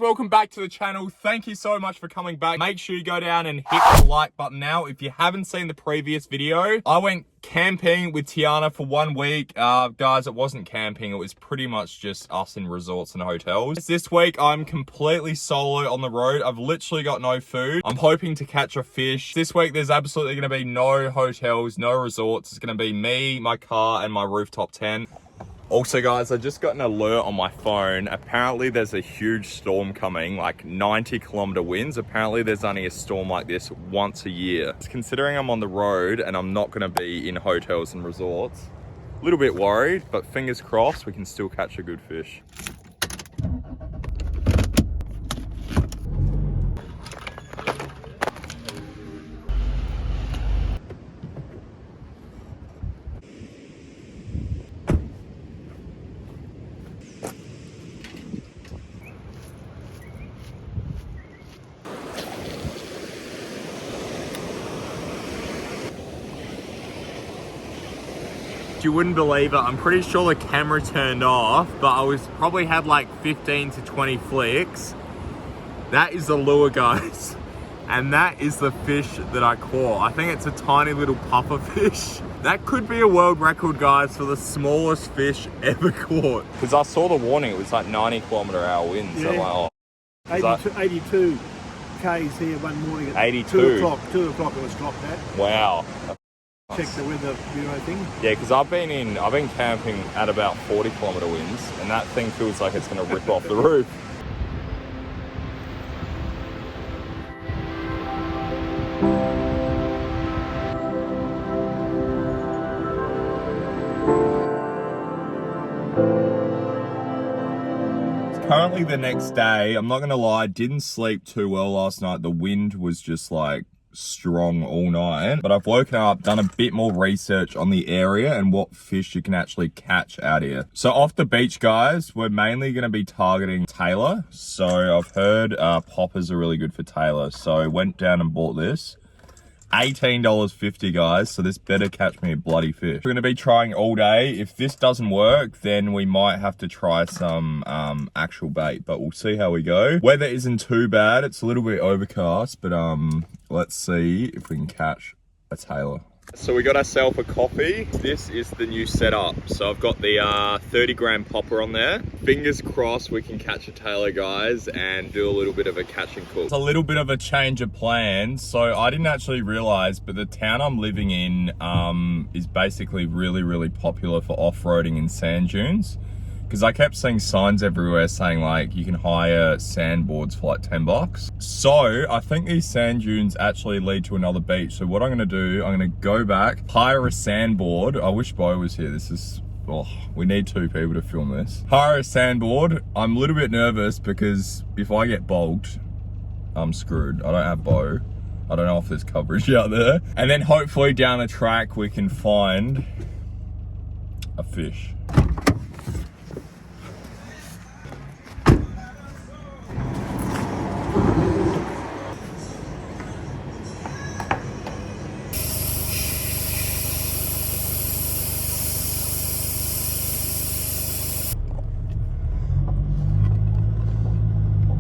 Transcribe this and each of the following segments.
welcome back to the channel. Thank you so much for coming back. Make sure you go down and hit the like button now. If you haven't seen the previous video, I went camping with Tiana for 1 week. Guys, it wasn't camping. It was pretty much just us in resorts and hotels. This week, I'm completely solo on the road. I've literally got no food. I'm hoping to catch a fish. This week, there's absolutely going to be no hotels, no resorts. It's going to be me, my car, and my rooftop tent. Also guys, I just got an alert on my phone. Apparently there's a huge storm coming, like 90-kilometer winds. Apparently there's only a storm like this once a year. Considering I'm on the road and I'm not gonna be in hotels and resorts, a little bit worried, but fingers crossed we can still catch a good fish. You wouldn't believe it, I'm pretty sure the camera turned off, but I was probably had like 15 to 20 flicks. That is the lure, guys. And that is the fish that I caught. I think it's a tiny little puffer fish. That could be a world record, guys, for the smallest fish ever caught. Because I saw the warning, it was like 90-kilometer-hour winds. Yeah. So I'm like, oh. 82 Ks here one morning at 82. 2 o'clock. 2 o'clock it was dropped at. Wow. Check the weather bureau thing. Yeah, because I've been camping at about 40-kilometer winds, and that thing feels like it's going to rip off the roof. It's currently the next day. I'm not going to lie, didn't sleep too well last night. The wind was just like strong all night, but I've woken up, done a bit more research on the area and what fish you can actually catch out here. So off the beach, guys, we're mainly going to be targeting tailor. So I've heard poppers are really good for tailor, so went down and bought this. $18.50, guys, so this better catch me a bloody fish. We're going to be trying all day. If this doesn't work, then we might have to try some actual bait, but we'll see how we go. Weather isn't too bad. It's a little bit overcast, but let's see if we can catch a tailor. So we got ourselves a coffee. This is the new setup. So I've got the 30-gram popper on there. Fingers crossed we can catch a tailor, guys, and do a little bit of a catch and cook. It's a little bit of a change of plans. So I didn't actually realize, but the town I'm living in is basically really, really popular for off-roading in sand dunes. Because I kept seeing signs everywhere saying like you can hire sandboards for like $10. So I think these sand dunes actually lead to another beach. So what I'm gonna do, I'm gonna go back, hire a sandboard. I wish Bo was here. This is, oh, we need 2 people to film this. Hire a sandboard. I'm a little bit nervous because if I get bogged, I'm screwed. I don't have Bo. I don't know if there's coverage out there. And then hopefully down the track we can find a fish.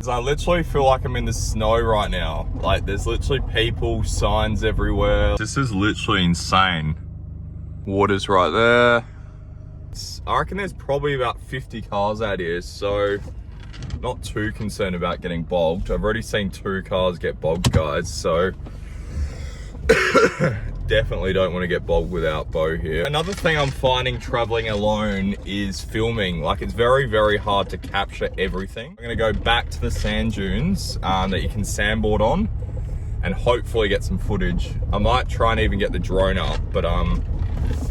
I literally feel like I'm in the snow right now. Like there's literally people, signs everywhere. This is literally insane. Water's right there. I reckon there's probably about 50 cars out here, so not too concerned about getting bogged. I've already seen 2 cars get bogged, guys, so definitely don't want to get bogged without Bo here. Another thing I'm finding traveling alone is filming. Like it's very, very hard to capture everything. I'm gonna go back to the sand dunes that you can sandboard on and hopefully get some footage. I might try and even get the drone up, but it's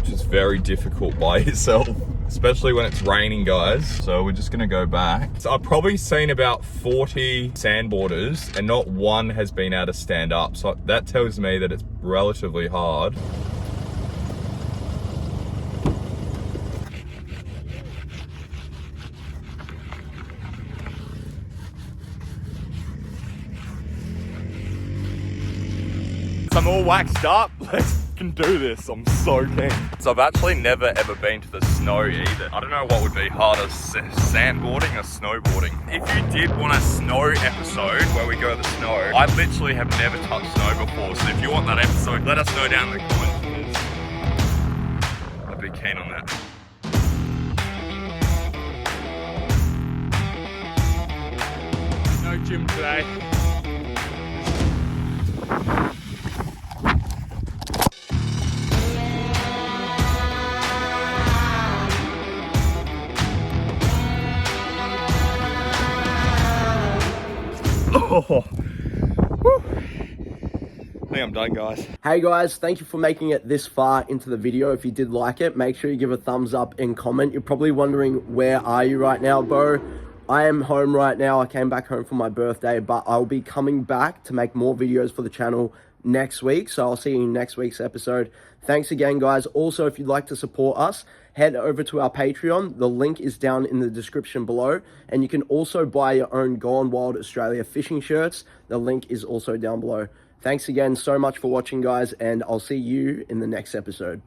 just very difficult by yourself, especially when it's raining, guys. So we're just gonna go back. So I've probably seen about 40 sandboarders and not one has been able to stand up. So that tells me that it's relatively hard. I'm all waxed up. can do this. I'm so keen. So I've actually never ever been to the snow either. I don't know what would be harder, sandboarding or snowboarding. If you did want a snow episode where we go to the snow, I literally have never touched snow before. So if you want that episode, let us know down in the comments. I'd be keen on that. No gym today. Oh, whew. I think I'm done, guys. Hey guys, thank you for making it this far into the video. If you did like it, make sure you give a thumbs up and comment. You're probably wondering, where are you right now, bro? I am home right now. I came back home for my birthday, but I'll be coming back to make more videos for the channel next week. So I'll see you in next week's episode. Thanks again, guys. Also, if you'd like to support us, head over to our Patreon. The link is down in the description below. And you can also buy your own Gone Wild Australia fishing shirts. The link is also down below. Thanks again so much for watching, guys, and I'll see you in the next episode.